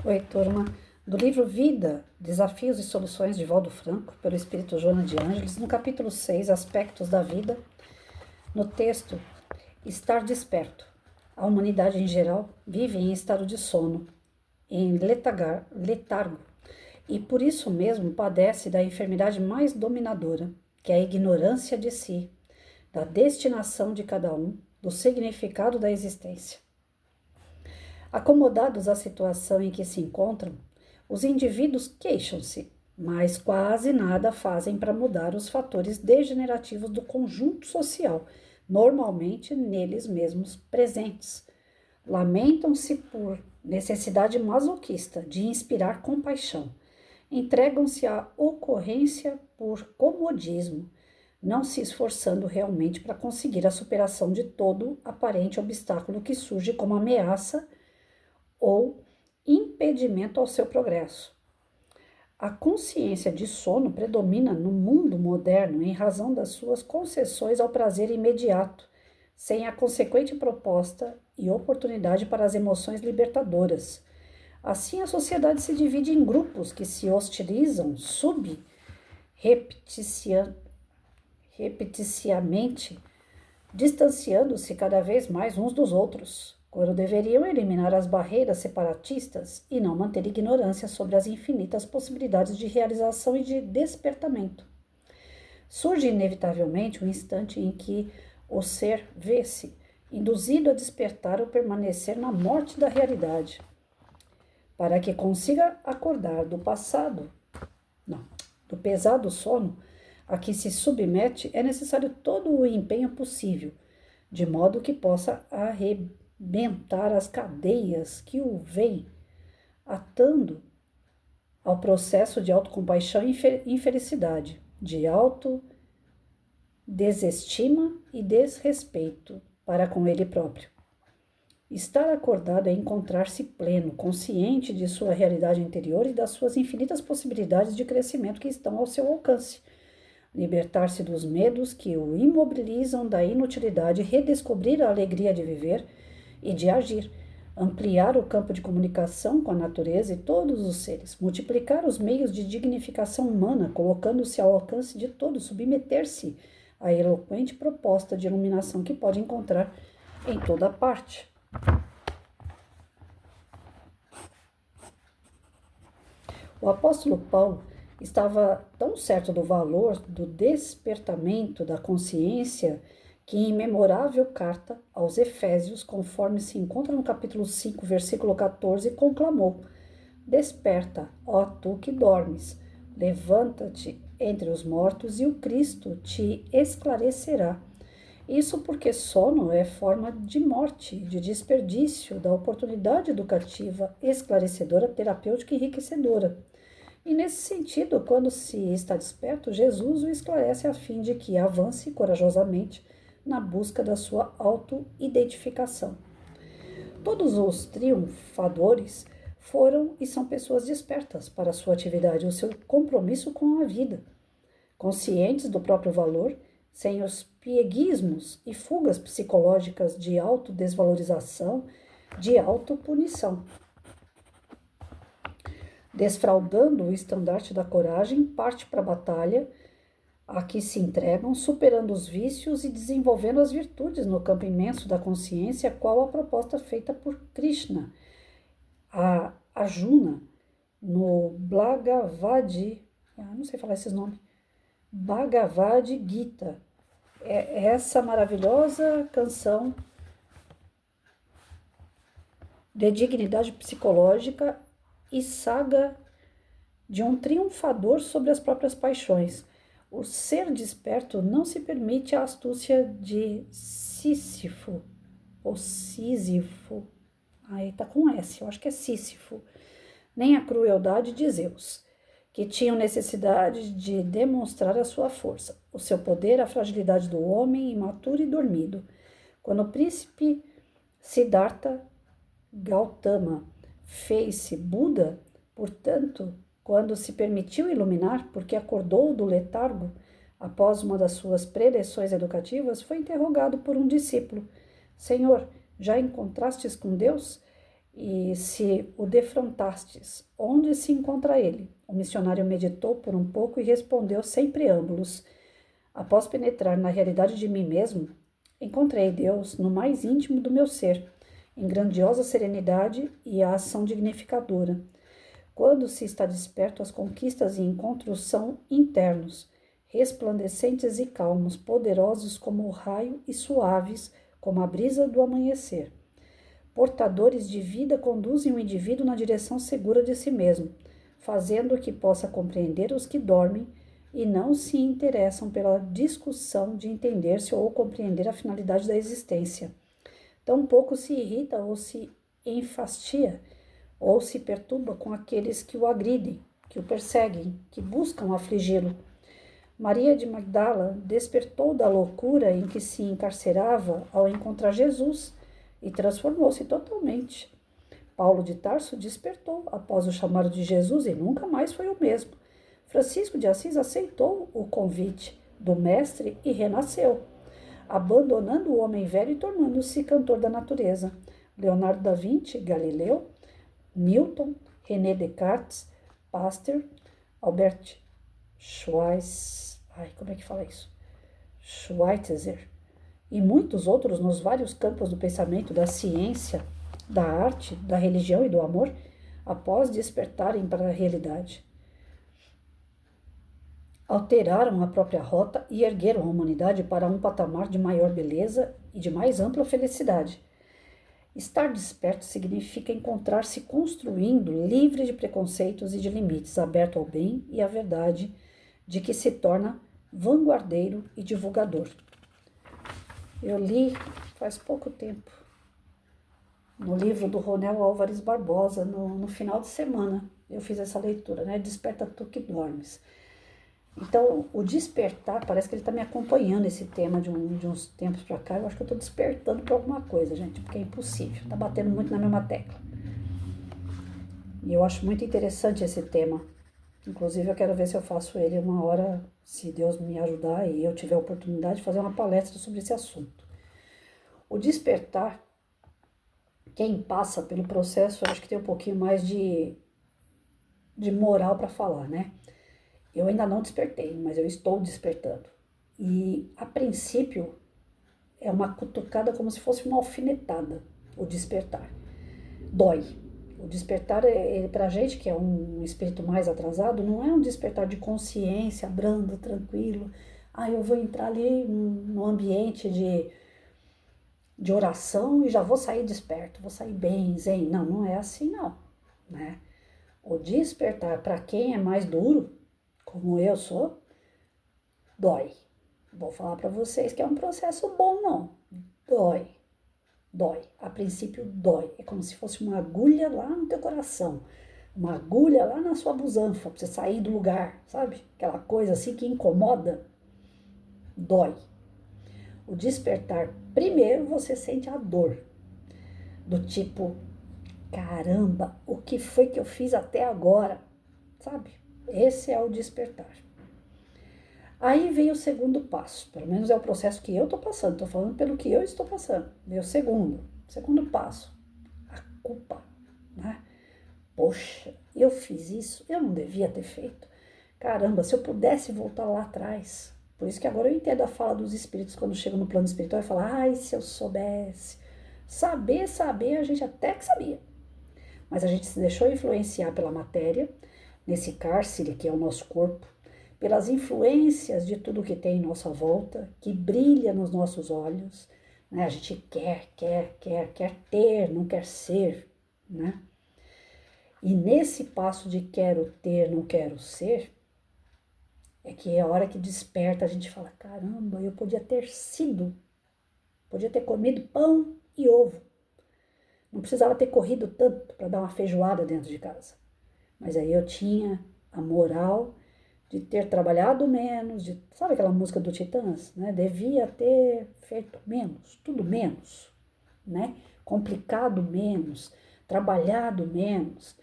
Oi, turma. Do livro Vida, Desafios e Soluções de Valdo Franco, pelo Espírito Joana de Ângeles, no capítulo 6, Aspectos da Vida, no texto, estar desperto. A humanidade em geral vive em estado de sono, em letargo, e por isso mesmo padece da enfermidade mais dominadora, que é a ignorância de si, da destinação de cada um, do significado da existência. Acomodados à situação em que se encontram, os indivíduos queixam-se, mas quase nada fazem para mudar os fatores degenerativos do conjunto social, normalmente neles mesmos presentes. Lamentam-se por necessidade masoquista de inspirar compaixão. Entregam-se à ocorrência por comodismo, não se esforçando realmente para conseguir a superação de todo aparente obstáculo que surge como ameaça ou impedimento ao seu progresso. A consciência de sono predomina no mundo moderno em razão das suas concessões ao prazer imediato, sem a consequente proposta e oportunidade para as emoções libertadoras. Assim, a sociedade se divide em grupos que se hostilizam repeticiamente, distanciando-se cada vez mais uns dos outros, quando deveriam eliminar as barreiras separatistas e não manter ignorância sobre as infinitas possibilidades de realização e de despertamento. Surge inevitavelmente um instante em que o ser vê-se induzido a despertar ou permanecer na morte da realidade. Para que consiga acordar do pesado sono a que se submete, é necessário todo o empenho possível, de modo que possa arrebentar as cadeias que o vêm atando ao processo de autocompaixão e infelicidade, de autodesestima e desrespeito para com ele próprio. Estar acordado é encontrar-se pleno, consciente de sua realidade interior e das suas infinitas possibilidades de crescimento que estão ao seu alcance. Libertar-se dos medos que o imobilizam da inutilidade, redescobrir a alegria de viver e de agir, ampliar o campo de comunicação com a natureza e todos os seres, multiplicar os meios de dignificação humana, colocando-se ao alcance de todos, submeter-se à eloquente proposta de iluminação que pode encontrar em toda parte. O apóstolo Paulo estava tão certo do valor do despertamento da consciência que em memorável carta aos Efésios, conforme se encontra no capítulo 5, versículo 14, conclamou: Desperta, ó tu que dormes, levanta-te entre os mortos e o Cristo te esclarecerá. Isso porque sono é forma de morte, de desperdício da oportunidade educativa, esclarecedora, terapêutica e enriquecedora. E nesse sentido, quando se está desperto, Jesus o esclarece a fim de que avance corajosamente na busca da sua auto-identificação. Todos os triunfadores foram e são pessoas despertas para a sua atividade, o seu compromisso com a vida, conscientes do próprio valor, sem os pieguismos e fugas psicológicas de autodesvalorização, de autopunição. Desfraldando o estandarte da coragem, parte para a batalha a que se entregam, superando os vícios e desenvolvendo as virtudes no campo imenso da consciência, qual a proposta feita por Krishna, a Arjuna, no Bhagavad Gita. É essa maravilhosa canção de dignidade psicológica e saga de um triunfador sobre as próprias paixões. O ser desperto não se permite a astúcia de Sísifo, ou Sísifo, aí tá com S, eu acho que é Sísifo, nem a crueldade de Zeus, que tinham necessidade de demonstrar a sua força, o seu poder, a fragilidade do homem imaturo e dormido. Quando o príncipe Siddhartha Gautama fez-se Buda, portanto, quando se permitiu iluminar, porque acordou do letargo, após uma das suas preleções educativas, foi interrogado por um discípulo: Senhor, já encontrastes com Deus? E se o defrontastes, onde se encontra ele? O missionário meditou por um pouco e respondeu sem preâmbulos. Após penetrar na realidade de mim mesmo, encontrei Deus no mais íntimo do meu ser, em grandiosa serenidade e a ação dignificadora. Quando se está desperto, as conquistas e encontros são internos, resplandecentes e calmos, poderosos como o raio e suaves como a brisa do amanhecer. Portadores de vida conduzem o indivíduo na direção segura de si mesmo, fazendo que possa compreender os que dormem e não se interessam pela discussão de entender-se ou compreender a finalidade da existência. Tampouco se irrita ou se enfastia ou se perturba com aqueles que o agridem, que o perseguem, que buscam afligi-lo. Maria de Magdala despertou da loucura em que se encarcerava ao encontrar Jesus e transformou-se totalmente. Paulo de Tarso despertou após o chamado de Jesus e nunca mais foi o mesmo. Francisco de Assis aceitou o convite do mestre e renasceu, abandonando o homem velho e tornando-se cantor da natureza. Leonardo da Vinci, Galileu, Newton, René Descartes, Pasteur, Albert Schweitzer e muitos outros nos vários campos do pensamento, da ciência, da arte, da religião e do amor, após despertarem para a realidade. Alteraram a própria rota e ergueram a humanidade para um patamar de maior beleza e de mais ampla felicidade. Estar desperto significa encontrar-se construindo, livre de preconceitos e de limites, aberto ao bem e à verdade, de que se torna vanguardeiro e divulgador. Eu li faz pouco tempo, no livro do Ronel Álvares Barbosa, no final de semana, eu fiz essa leitura, né? Desperta tu que dormes. Então, o despertar, parece que ele está me acompanhando esse tema de uns tempos para cá. Eu acho que eu estou despertando para alguma coisa, gente, porque é impossível. Está batendo muito na mesma tecla. E eu acho muito interessante esse tema. Inclusive, eu quero ver se eu faço ele uma hora, se Deus me ajudar e eu tiver a oportunidade de fazer uma palestra sobre esse assunto. O despertar, quem passa pelo processo, eu acho que tem um pouquinho mais de moral para falar, né? Eu ainda não despertei, mas eu estou despertando. E, a princípio, é uma cutucada como se fosse uma alfinetada, o despertar. Dói. O despertar, pra gente que é um espírito mais atrasado, não é um despertar de consciência, brando, tranquilo. Eu vou entrar ali no ambiente de oração e já vou sair desperto, vou sair bem, zen. Não, não é assim não, né? O despertar, para quem é mais duro, como eu sou, dói. Vou falar para vocês que é um processo bom, não. Dói. Dói. A princípio, dói. É como se fosse uma agulha lá no teu coração. Uma agulha lá na sua busanfa, pra você sair do lugar, sabe? Aquela coisa assim que incomoda. Dói. O despertar, primeiro você sente a dor. Do tipo, caramba, o que foi que eu fiz até agora? Sabe? Esse é o despertar. Aí vem o segundo passo, pelo menos é o processo que eu estou passando, estou falando pelo que eu estou passando. Vem o segundo passo, a culpa, né? Poxa, eu fiz isso, eu não devia ter feito. Caramba, se eu pudesse voltar lá atrás. Por isso que agora eu entendo a fala dos espíritos quando chegam no plano espiritual e falam, ai, se eu soubesse. Saber, a gente até que sabia. Mas a gente se deixou influenciar pela matéria, nesse cárcere que é o nosso corpo, pelas influências de tudo que tem em nossa volta, que brilha nos nossos olhos, né? A gente quer ter, não quer ser, né? E nesse passo de quero ter, não quero ser, é que é a hora que desperta, a gente fala, caramba, eu podia ter sido, podia ter comido pão e ovo. Não precisava ter corrido tanto para dar uma feijoada dentro de casa. Mas aí eu tinha a moral de ter trabalhado menos, sabe aquela música do Titãs, né? Devia ter feito menos, tudo menos, né? Complicado menos, trabalhado menos,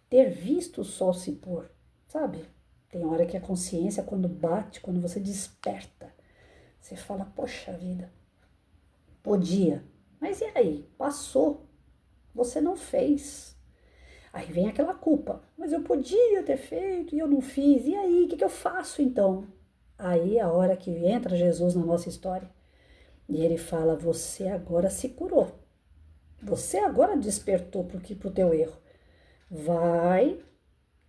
ter visto o sol se pôr, sabe? Tem hora que a consciência, quando bate, quando você desperta, você fala, poxa vida, podia, mas e aí? Passou, Você não fez. Aí vem aquela culpa. Mas eu podia ter feito e eu não fiz. E aí, o que eu faço então? Aí é a hora que entra Jesus na nossa história. E ele fala, você agora se curou. Você agora despertou para o teu erro. Vai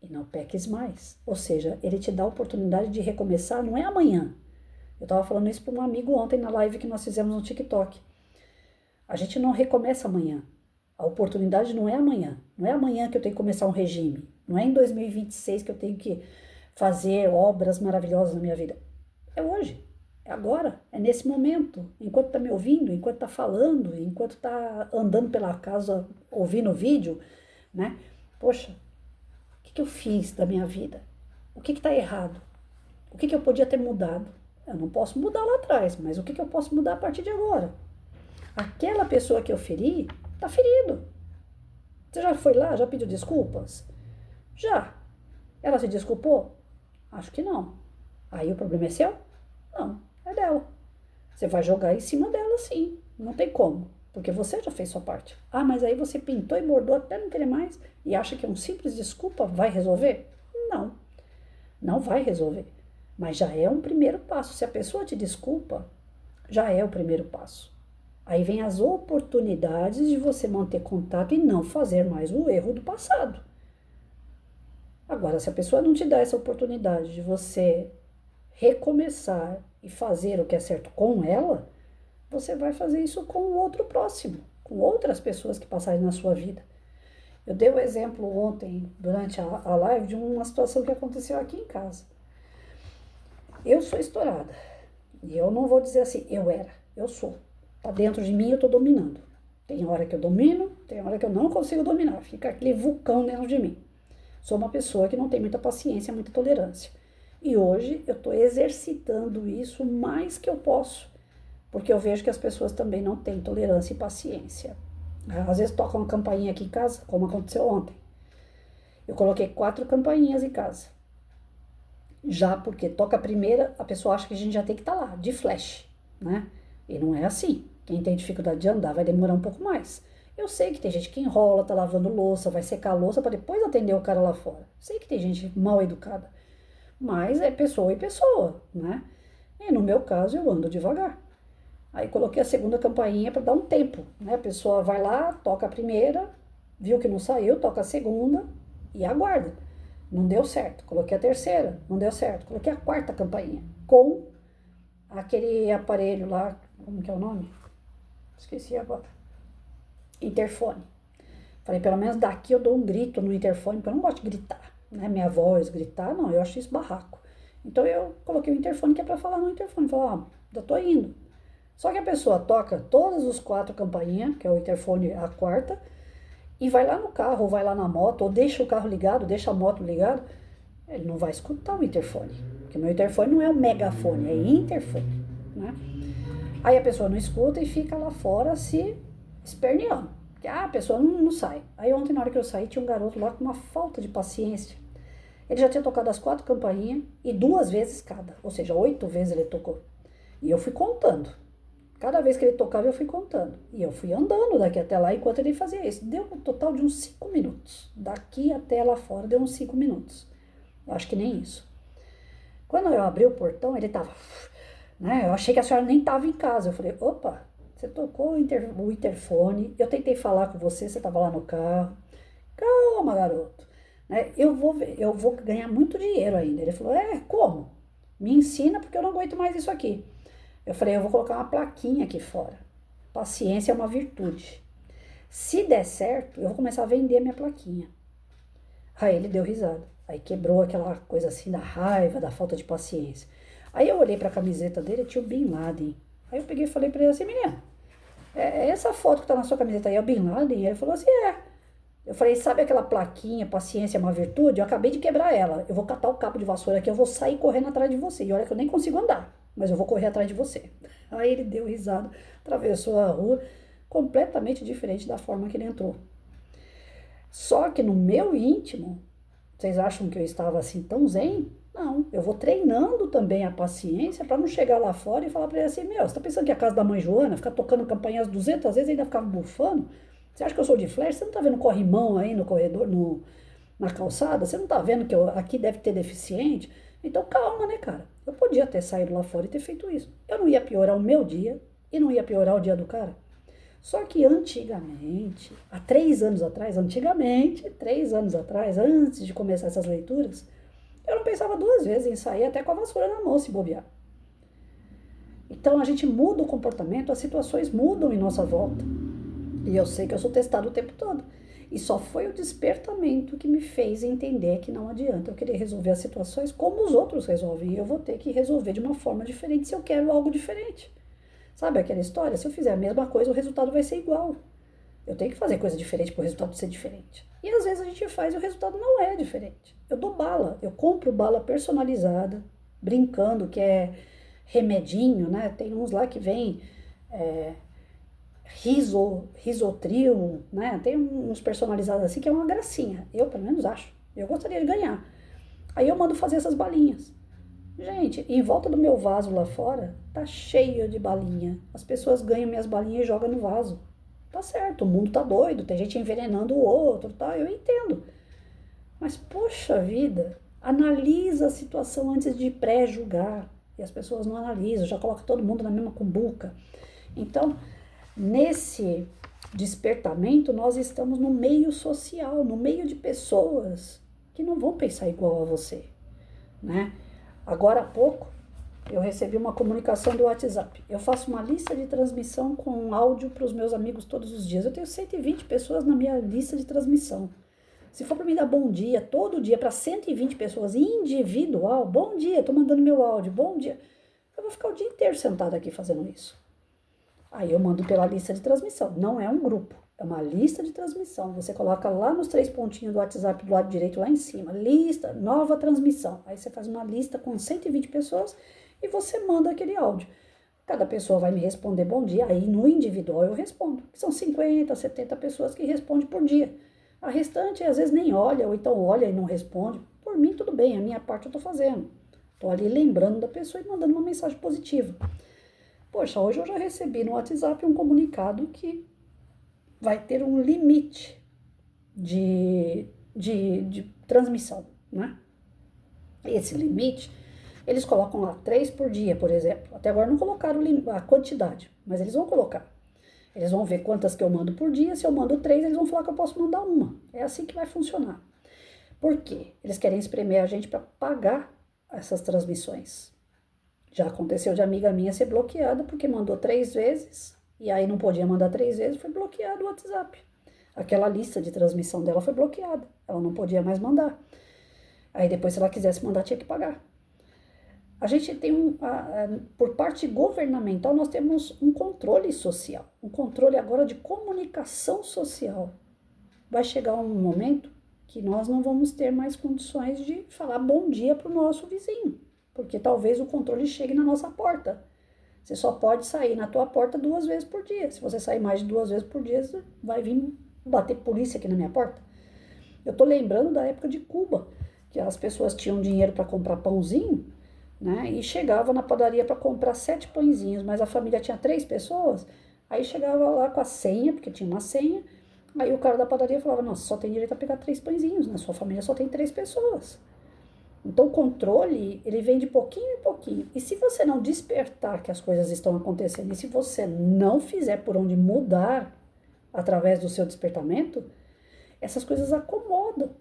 e não peques mais. Ou seja, ele te dá a oportunidade de recomeçar, não é amanhã. Eu estava falando isso para um amigo ontem na live que nós fizemos no TikTok. A gente não recomeça amanhã. A oportunidade não é amanhã. Não é amanhã que eu tenho que começar um regime. Não é em 2026 que eu tenho que fazer obras maravilhosas na minha vida. É hoje. É agora. É nesse momento. Enquanto está me ouvindo, enquanto está falando, enquanto está andando pela casa, ouvindo o vídeo, né? Poxa, o que eu fiz da minha vida? O que está errado? O que eu podia ter mudado? Eu não posso mudar lá atrás, mas o que eu posso mudar a partir de agora? Aquela pessoa que eu feri, tá ferido. Você já foi lá, já pediu desculpas? Já. Ela se desculpou? Acho que não. Aí o problema é seu? Não, é dela. Você vai jogar em cima dela sim, não tem como, porque você já fez sua parte. Ah, mas aí você pintou e bordou até não querer mais e acha que um simples desculpa vai resolver? Não, não vai resolver. Mas já é um primeiro passo. Se a pessoa te desculpa, já é o primeiro passo. Aí vem as oportunidades de você manter contato e não fazer mais o erro do passado. Agora, se a pessoa não te dá essa oportunidade de você recomeçar e fazer o que é certo com ela, você vai fazer isso com o outro próximo, com outras pessoas que passarem na sua vida. Eu dei o exemplo ontem, durante a live, de uma situação que aconteceu aqui em casa. Eu sou estourada. E eu não vou dizer assim, eu sou. Tá dentro de mim, eu tô dominando. Tem hora que eu domino, tem hora que eu não consigo dominar. Fica aquele vulcão dentro de mim. Sou uma pessoa que não tem muita paciência, muita tolerância. E hoje eu tô exercitando isso o mais que eu posso. Porque eu vejo que as pessoas também não têm tolerância e paciência. Às vezes toca uma campainha aqui em casa, como aconteceu ontem. Eu coloquei 4 campainhas em casa. Já porque toca a primeira, a pessoa acha que a gente já tem que estar lá, de flash, né? E não é assim. Quem tem dificuldade de andar vai demorar um pouco mais. Eu sei que tem gente que enrola, tá lavando louça, vai secar a louça para depois atender o cara lá fora. Sei que tem gente mal educada. Mas é pessoa e pessoa, né? E no meu caso eu ando devagar. Aí coloquei a segunda campainha para dar um tempo, né? A pessoa vai lá, toca a primeira, viu que não saiu, toca a segunda e aguarda. Não deu certo. Coloquei a terceira, não deu certo. Coloquei a quarta campainha com aquele aparelho lá, como que é o nome? Esqueci agora. Interfone. Falei, pelo menos daqui eu dou um grito no interfone, porque eu não gosto de gritar, né? Minha voz, gritar, não, eu acho isso barraco. Então eu coloquei o interfone que é para falar no interfone. Falei, ó, já tô indo. Só que a pessoa toca todas as 4 campainhas, que é o interfone a quarta, e vai lá no carro, ou vai lá na moto, ou deixa o carro ligado, deixa a moto ligada, ele não vai escutar o interfone. Porque o meu interfone não é um megafone, é interfone, né? Aí a pessoa não escuta e fica lá fora se esperneando. Porque a pessoa não sai. Aí ontem, na hora que eu saí, tinha um garoto lá com uma falta de paciência. Ele já tinha tocado as 4 campainhas e 2 vezes cada. Ou seja, 8 vezes ele tocou. E eu fui contando. Cada vez que ele tocava, eu fui contando. E eu fui andando daqui até lá enquanto ele fazia isso. Deu um total de uns 5 minutos. Daqui até lá fora deu uns 5 minutos. Eu acho que nem isso. Quando eu abri o portão, ele tava... Né, eu achei que a senhora nem tava em casa. Eu falei, opa, você tocou o interfone. Eu tentei falar com você, você tava lá no carro. Calma, garoto. Né, eu vou ganhar muito dinheiro ainda. Ele falou, como? Me ensina porque eu não aguento mais isso aqui. Eu falei, eu vou colocar uma plaquinha aqui fora. Paciência é uma virtude. Se der certo, eu vou começar a vender a minha plaquinha. Aí ele deu risada. Aí quebrou aquela coisa assim da raiva, da falta de paciência. Aí eu olhei pra camiseta dele e tinha o Bin Laden. Aí eu peguei e falei pra ele assim, menina, essa foto que tá na sua camiseta aí é o Bin Laden? Ele falou assim, é. Eu falei, sabe aquela plaquinha, paciência é uma virtude? Eu acabei de quebrar ela. Eu vou catar o cabo de vassoura aqui, eu vou sair correndo atrás de você. E olha que eu nem consigo andar, mas eu vou correr atrás de você. Aí ele deu risada, atravessou a rua, completamente diferente da forma que ele entrou. Só que no meu íntimo, vocês acham que eu estava assim tão zen? Não, eu vou treinando também a paciência para não chegar lá fora e falar para ele assim, meu, você tá pensando que a casa da mãe Joana fica tocando campainhas 200 vezes e ainda ficava bufando? Você acha que eu sou de flash? Você não tá vendo corrimão aí no corredor, na calçada? Você não tá vendo que aqui deve ter deficiente? Então calma, né, cara? Eu podia ter saído lá fora e ter feito isso. Eu não ia piorar o meu dia e não ia piorar o dia do cara. Só que antigamente, há 3 anos atrás, antigamente, 3 anos atrás, antes de começar essas leituras, eu não pensava duas vezes em sair até com a vassoura na mão se bobear. Então a gente muda o comportamento, as situações mudam em nossa volta. E eu sei que eu sou testado o tempo todo. E só foi o despertamento que me fez entender que não adianta eu querer resolver as situações como os outros resolvem. E eu vou ter que resolver de uma forma diferente se eu quero algo diferente. Sabe aquela história? Se eu fizer a mesma coisa, o resultado vai ser igual. Eu tenho que fazer coisa diferente para o resultado ser diferente. E às vezes a gente faz e o resultado não é diferente. Eu dou bala, eu compro bala personalizada, brincando que é remedinho, né? Tem uns lá que vem risotril, né? Tem uns personalizados assim que é uma gracinha. Eu, pelo menos, acho. Eu gostaria de ganhar. Aí eu mando fazer essas balinhas. Gente, em volta do meu vaso lá fora, tá cheio de balinha. As pessoas ganham minhas balinhas e jogam no vaso. Tá certo, o mundo tá doido, tem gente envenenando o outro, tá? Eu entendo. Mas, poxa vida, analisa a situação antes de pré-julgar. E as pessoas não analisam, já coloca todo mundo na mesma cumbuca. Então, nesse despertamento, nós estamos no meio social, no meio de pessoas que não vão pensar igual a você, né? Agora há pouco, eu recebi uma comunicação do WhatsApp. Eu faço uma lista de transmissão com áudio para os meus amigos todos os dias. Eu tenho 120 pessoas na minha lista de transmissão. Se for para me dar bom dia todo dia para 120 pessoas individual, bom dia, estou mandando meu áudio, bom dia. Eu vou ficar o dia inteiro sentada aqui fazendo isso. Aí eu mando pela lista de transmissão. Não é um grupo, é uma lista de transmissão. Você coloca lá nos 3 pontinhos do WhatsApp do lado direito, lá em cima, lista, nova transmissão. Aí você faz uma lista com 120 pessoas e você manda aquele áudio. Cada pessoa vai me responder bom dia, aí no individual eu respondo. São 50, 70 pessoas que respondem por dia. A restante às vezes nem olha, ou então olha e não responde. Por mim tudo bem, a minha parte eu tô fazendo. Tô ali lembrando da pessoa e mandando uma mensagem positiva. Poxa, hoje eu já recebi no WhatsApp um comunicado que vai ter um limite de transmissão, né? Esse limite, eles colocam lá 3 por dia, por exemplo. Até agora não colocaram a quantidade, mas eles vão colocar. Eles vão ver quantas que eu mando por dia. Se eu mando 3, eles vão falar que eu posso mandar uma. É assim que vai funcionar. Por quê? Eles querem espremer a gente para pagar essas transmissões. Já aconteceu de amiga minha ser bloqueada porque mandou 3 vezes e aí não podia mandar 3 vezes, foi bloqueado o WhatsApp. Aquela lista de transmissão dela foi bloqueada, ela não podia mais mandar. Aí depois, se ela quisesse mandar, tinha que pagar. A gente tem por parte governamental, nós temos um controle social, um controle agora de comunicação social. Vai chegar um momento que nós não vamos ter mais condições de falar bom dia para o nosso vizinho, porque talvez o controle chegue na nossa porta. Você só pode sair na tua porta 2 vezes por dia. Se você sair mais de 2 vezes por dia, vai vir bater polícia aqui na minha porta. Eu tô lembrando da época de Cuba, que as pessoas tinham dinheiro para comprar pãozinho, né? E chegava na padaria para comprar 7 pãezinhos, mas a família tinha 3 pessoas, aí chegava lá com a senha, porque tinha uma senha, aí o cara da padaria falava, nossa, só tem direito a pegar 3 pãezinhos, na sua família só tem 3 pessoas. Então o controle, ele vem de pouquinho em pouquinho. E se você não despertar que as coisas estão acontecendo, e se você não fizer por onde mudar através do seu despertamento, essas coisas acomodam.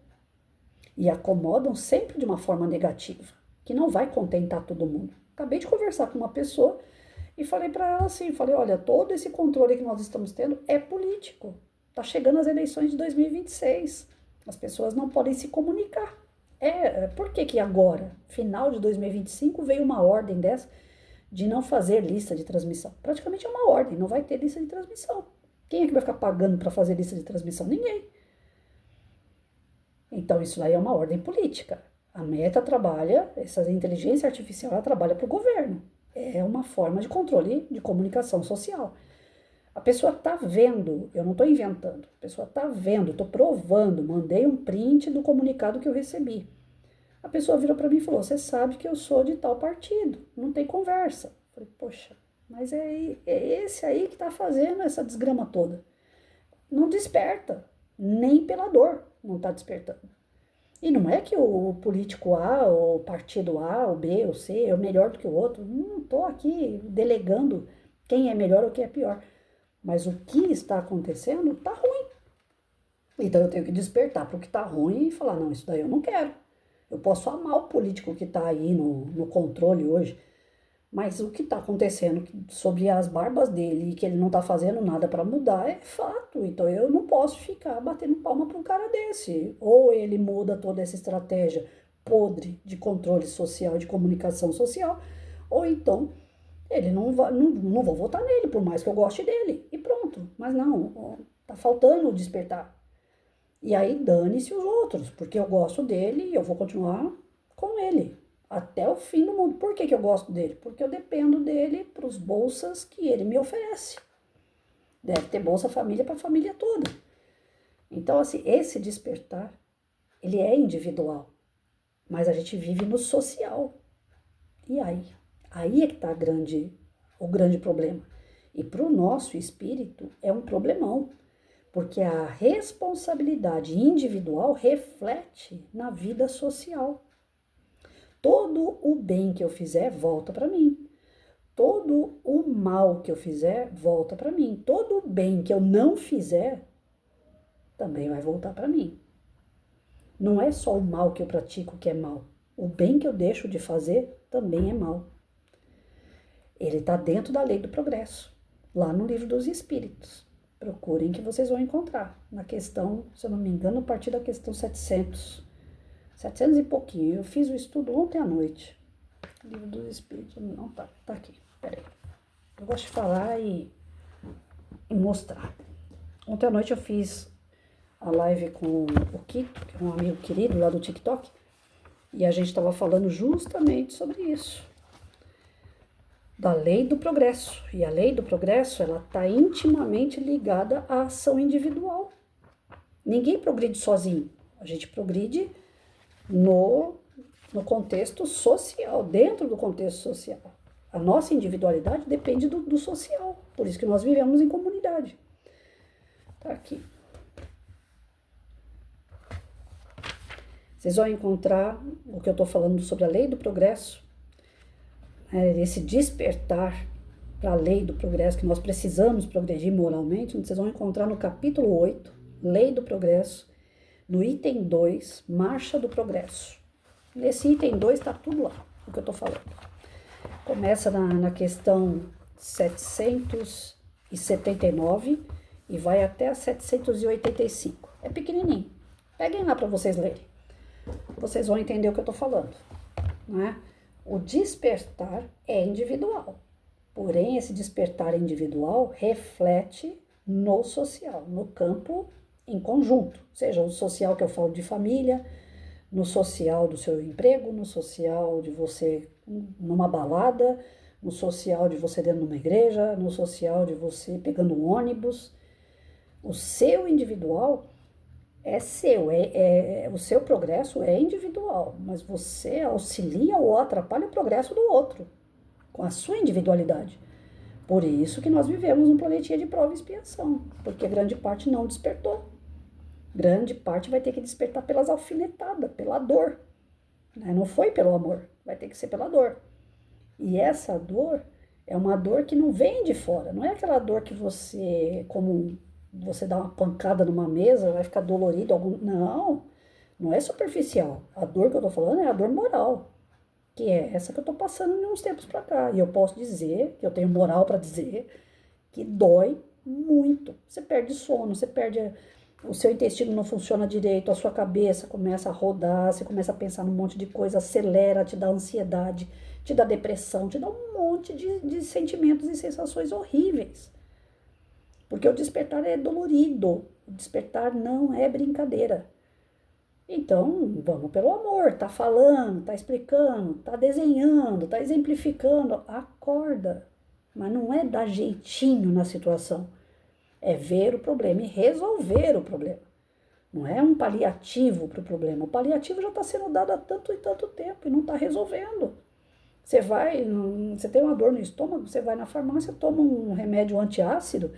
E acomodam sempre de uma forma negativa, que não vai contentar todo mundo. Acabei de conversar com uma pessoa e falei para ela assim, falei, olha, todo esse controle que nós estamos tendo é político. Tá chegando as eleições de 2026. As pessoas não podem se comunicar. Por que agora, final de 2025, veio uma ordem dessa de não fazer lista de transmissão? Praticamente é uma ordem, não vai ter lista de transmissão. Quem é que vai ficar pagando para fazer lista de transmissão? Ninguém. Então isso aí é uma ordem política. A Meta trabalha, essa inteligência artificial, ela trabalha para o governo. É uma forma de controle de comunicação social. A pessoa está vendo, eu não estou inventando, a pessoa está vendo, estou provando, mandei um print do comunicado que eu recebi. A pessoa virou para mim e falou, você sabe que eu sou de tal partido, não tem conversa. Eu falei, poxa, mas é esse aí que está fazendo essa desgrama toda. não desperta, nem pela dor não está despertando. E não é que o político A, o partido A, o B, o C é melhor do que o outro. Não estou aqui delegando quem é melhor ou quem é pior. Mas o que está acontecendo está ruim. Então eu tenho que despertar para o que está ruim e falar, não, isso daí eu não quero. Eu posso amar o político que está aí no controle hoje, mas o que está acontecendo sobre as barbas dele e que ele não está fazendo nada para mudar é fato. Então eu não posso ficar batendo palma para um cara desse. Ou ele muda toda essa estratégia podre de controle social, de comunicação social, ou então ele não vou votar nele, por mais que eu goste dele. E pronto. Mas não, tá faltando o despertar. E aí dane-se os outros, porque eu gosto dele e eu vou continuar com ele até o fim do mundo. Por que eu gosto dele? Porque eu dependo dele para os bolsas que ele me oferece. Deve ter Bolsa Família para a família toda. Então, assim, esse despertar, ele é individual, mas a gente vive no social. E aí? Aí é que está o grande problema. E para o nosso espírito é um problemão, porque a responsabilidade individual reflete na vida social. Todo o bem que eu fizer volta para mim. Todo o mal que eu fizer volta para mim. Todo o bem que eu não fizer também vai voltar para mim. Não é só o mal que eu pratico que é mal. O bem que eu deixo de fazer também é mal. Ele está dentro da lei do progresso, lá no Livro dos Espíritos. Procurem que vocês vão encontrar. Na questão, se eu não me engano, a partir da questão 700. 700 e pouquinho. Eu fiz o estudo ontem à noite. Livro dos Espíritos. Não, tá aqui. Peraí. Eu gosto de falar e mostrar. Ontem à noite eu fiz a live com o Kito, que é um amigo querido lá do TikTok, e a gente estava falando justamente sobre isso. Da lei do progresso. E a lei do progresso, ela está intimamente ligada à ação individual. Ninguém progride sozinho. A gente progride no contexto social, dentro do contexto social. A nossa individualidade depende do social. Por isso que nós vivemos em comunidade. Tá aqui. Vocês vão encontrar o que eu estou falando sobre a lei do progresso, esse despertar para a lei do progresso, que nós precisamos progredir moralmente. Vocês vão encontrar no capítulo 8, Lei do Progresso, no item 2, Marcha do Progresso. Nesse item 2 está tudo lá, o que eu estou falando. Começa na questão 779 e vai até a 785. É pequenininho. Peguem lá para vocês lerem. Vocês vão entender o que eu estou falando, né? O despertar é individual, porém esse despertar individual reflete no social, no campo em conjunto, seja o social que eu falo de família, no social do seu emprego, no social de você numa balada, no social de você dentro de uma igreja, no social de você pegando um ônibus. O seu individual é seu, o seu progresso é individual, mas você auxilia ou atrapalha o progresso do outro, com a sua individualidade. Por isso que nós vivemos um planetinha de prova e expiação, porque a grande parte não despertou. Grande parte vai ter que despertar pelas alfinetadas, pela dor. Não foi pelo amor, vai ter que ser pela dor. E essa dor é uma dor que não vem de fora, não é aquela dor que você, como você dá uma pancada numa mesa, vai ficar dolorido. Não é superficial. A dor que eu tô falando é a dor moral, que é essa que eu tô passando em uns tempos pra cá. E eu posso dizer, que eu tenho moral para dizer, que dói muito. Você perde sono, você perde. O seu intestino não funciona direito, a sua cabeça começa a rodar, você começa a pensar num monte de coisa, acelera, te dá ansiedade, te dá depressão, te dá um monte de sentimentos e sensações horríveis. Porque o despertar é dolorido, o despertar não é brincadeira. Então, vamos pelo amor, tá falando, tá explicando, tá desenhando, tá exemplificando, acorda. Mas não é dar jeitinho na situação, é ver o problema e resolver o problema. Não é um paliativo para o problema, o paliativo já está sendo dado há tanto e tanto tempo e não está resolvendo. Você tem uma dor no estômago, você vai na farmácia, toma um remédio antiácido,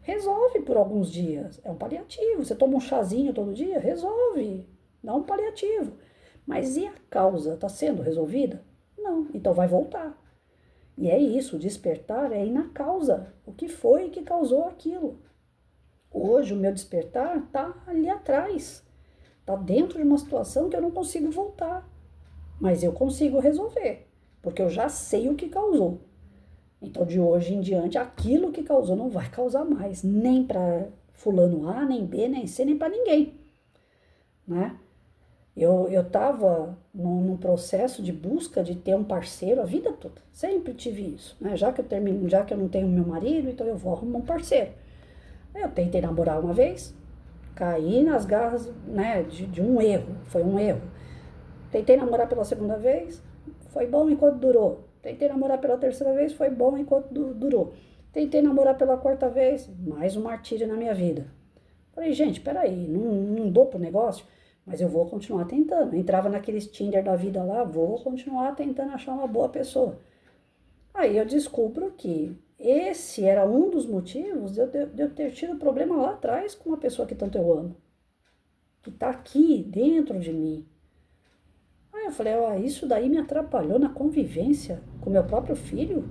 Resolve por alguns dias. É um paliativo. Você toma um chazinho todo dia, resolve. Dá um paliativo. Mas e a causa? Está sendo resolvida? Não. Então vai voltar. E é isso, despertar é ir na causa. O que foi que causou aquilo? Hoje o meu despertar está ali atrás. Está dentro de uma situação que eu não consigo voltar. Mas eu consigo resolver. Porque eu já sei o que causou. Então, de hoje em diante, aquilo que causou não vai causar mais, nem para fulano A, nem B, nem C, nem para ninguém, né? Eu estava num processo de busca de ter um parceiro a vida toda, sempre tive isso, né? Já que eu não tenho meu marido, então eu vou arrumar um parceiro. Eu tentei namorar uma vez, caí nas garras, né, de um erro, foi um erro. Tentei namorar pela segunda vez, foi bom enquanto durou. Tentei namorar pela terceira vez, foi bom enquanto durou. Tentei namorar pela quarta vez, mais um martírio na minha vida. Falei, gente, peraí, não dou pro negócio, mas eu vou continuar tentando. Entrava naqueles Tinder da vida lá, vou continuar tentando achar uma boa pessoa. Aí eu descubro que esse era um dos motivos de eu ter tido problema lá atrás com uma pessoa que tanto eu amo. Que tá aqui dentro de mim. Aí eu falei, ó, isso daí me atrapalhou na convivência com meu próprio filho.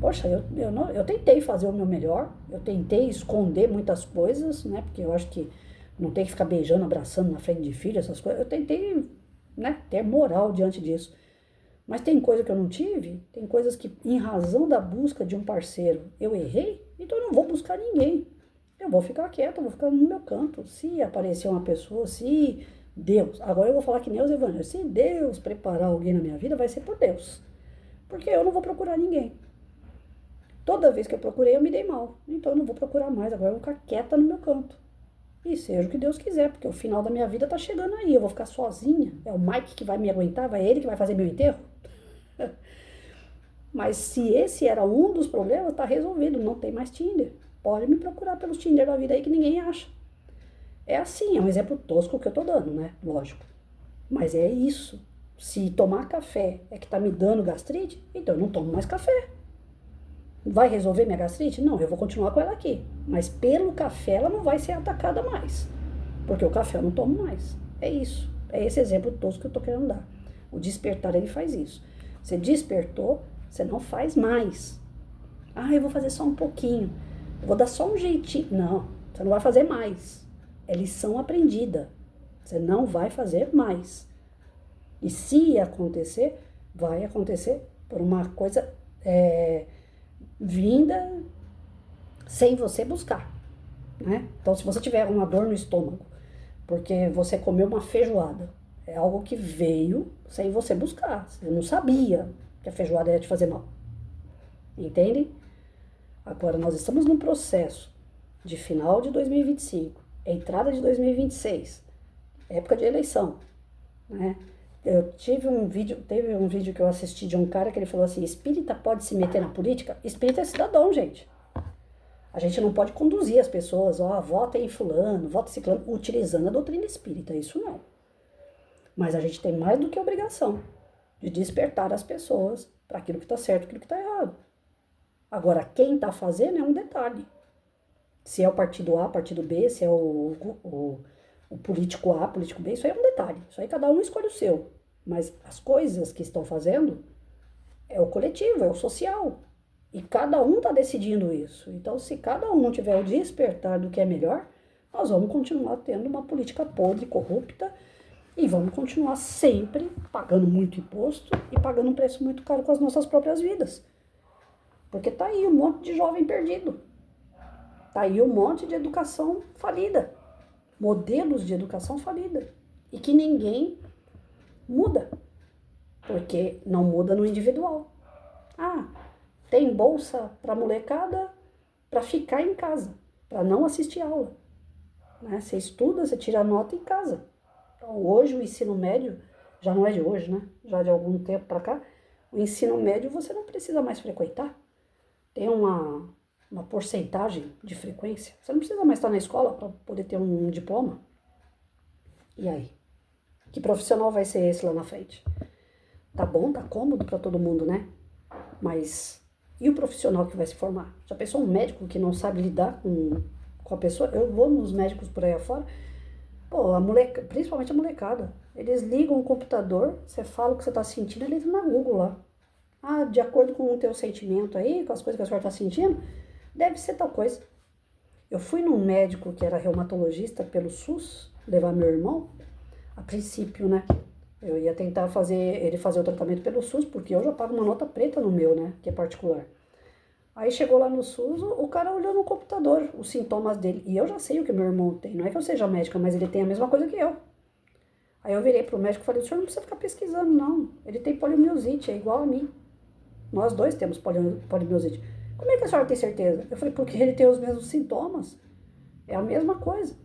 Poxa, eu tentei fazer o meu melhor, eu tentei esconder muitas coisas, né? Porque eu acho que não tem que ficar beijando, abraçando na frente de filho, essas coisas. Eu tentei, né, ter moral diante disso. Mas tem coisa que eu não tive, tem coisas que, em razão da busca de um parceiro, eu errei, então eu não vou buscar ninguém. Eu vou ficar quieta, eu vou ficar no meu canto. Se aparecer uma pessoa, se Deus, agora eu vou falar que nem os evangelhos, se Deus preparar alguém na minha vida, vai ser por Deus. Porque eu não vou procurar ninguém. Toda vez que eu procurei, eu me dei mal. Então eu não vou procurar mais, agora eu vou ficar quieta no meu canto. E seja o que Deus quiser, porque o final da minha vida tá chegando aí. Eu vou ficar sozinha. É o Mike que vai me aguentar, vai ele que vai fazer meu enterro. Mas se esse era um dos problemas, tá resolvido. Não tem mais Tinder. Pode me procurar pelos Tinder da vida aí que ninguém acha. É assim, é um exemplo tosco que eu tô dando, né? Lógico. Mas é isso. Se tomar café é que tá me dando gastrite, então eu não tomo mais café. Vai resolver minha gastrite? Não, eu vou continuar com ela aqui. Mas pelo café ela não vai ser atacada mais. Porque o café eu não tomo mais. É isso. É esse exemplo tosco que eu tô querendo dar. O despertar, ele faz isso. Você despertou, você não faz mais. Ah, eu vou fazer só um pouquinho. Eu vou dar só um jeitinho. Não, você não vai fazer mais. É lição aprendida. Você não vai fazer mais. E se acontecer, vai acontecer por uma coisa vinda sem você buscar, né? Então, se você tiver uma dor no estômago, porque você comeu uma feijoada, é algo que veio sem você buscar. Você não sabia que a feijoada ia te fazer mal. Entende? Agora, nós estamos num processo de final de 2025, entrada de 2026, época de eleição, né? Teve um vídeo que eu assisti de um cara que ele falou assim, espírita pode se meter na política? Espírita é cidadão, gente. A gente não pode conduzir as pessoas, ó, vota em fulano, vota em ciclano, utilizando a doutrina espírita, isso não. Mas a gente tem mais do que obrigação de despertar as pessoas para aquilo que está certo e aquilo que está errado. Agora, quem está fazendo é um detalhe. Se é o partido A, partido B, se é o político A, político B, isso aí é um detalhe. Isso aí cada um escolhe o seu. Mas as coisas que estão fazendo é o coletivo, é o social. E cada um está decidindo isso. Então, se cada um não tiver o despertar do que é melhor, nós vamos continuar tendo uma política podre, corrupta, e vamos continuar sempre pagando muito imposto e pagando um preço muito caro com as nossas próprias vidas. Porque tá aí um monte de jovem perdido. Tá aí um monte de educação falida. Modelos de educação falida. E que ninguém muda. Porque não muda no individual. Ah, tem bolsa para molecada para ficar em casa, para não assistir aula. Né? Você estuda, você tira nota em casa. Então, hoje o ensino médio, já não é de hoje, né? Já de algum tempo para cá, o ensino médio você não precisa mais frequentar. Tem uma porcentagem de frequência. Você não precisa mais estar na escola para poder ter um diploma. E aí? Que profissional vai ser esse lá na frente? Tá bom, tá cômodo para todo mundo, né? Mas E o profissional que vai se formar? Já pensou um médico que não sabe lidar com a pessoa? Eu vou nos médicos por aí afora, pô, principalmente a molecada. Eles ligam o computador, você fala o que você tá sentindo, ele entra na Google lá. Ah, de acordo com o teu sentimento aí, com as coisas que a senhora tá sentindo, deve ser tal coisa. Eu fui num médico que era reumatologista pelo SUS, levar meu irmão, a princípio, né? Eu ia tentar fazer ele fazer o tratamento pelo SUS, porque eu já pago uma nota preta no meu, né? Que é particular. Aí chegou lá no SUS, o cara olhou no computador os sintomas dele. E eu já sei o que meu irmão tem. Não é que eu seja médica, mas ele tem a mesma coisa que eu. Aí eu virei pro médico e falei, o senhor não precisa ficar pesquisando, não. Ele tem poliomielite, é igual a mim. Nós dois temos poliomielite. Como é que a senhora tem certeza? Eu falei, porque ele tem os mesmos sintomas. É a mesma coisa.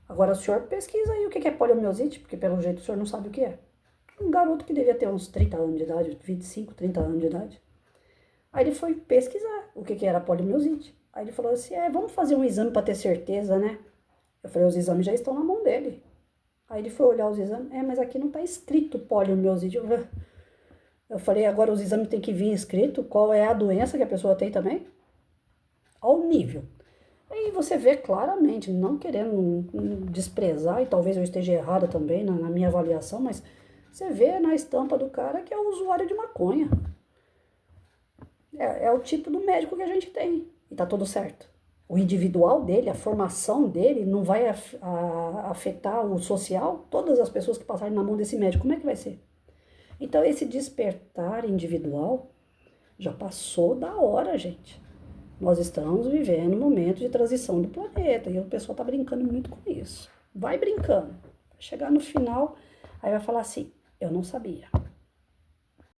Agora o senhor pesquisa aí o que é poliomielite, porque pelo jeito o senhor não sabe o que é. Um garoto que devia ter uns 30 anos de idade, 25, 30 anos de idade. Aí ele foi pesquisar o que era poliomielite. Aí ele falou assim, vamos fazer um exame para ter certeza, né? Eu falei, os exames já estão na mão dele. Aí ele foi olhar os exames, mas aqui não está escrito poliomielite. Eu falei, agora os exames tem que vir escrito qual é a doença que a pessoa tem também? Ao nível. Aí você vê claramente, não querendo desprezar, e talvez eu esteja errada também na minha avaliação, mas você vê na estampa do cara que é o usuário de maconha. É o tipo do médico que a gente tem. E tá tudo certo. O individual dele, a formação dele, não vai afetar o social? Todas as pessoas que passarem na mão desse médico, como é que vai ser? Então, esse despertar individual já passou da hora, gente. Nós estamos vivendo um momento de transição do planeta e o pessoal tá brincando muito com isso. Vai brincando. Vai chegar no final, aí vai falar assim, eu não sabia.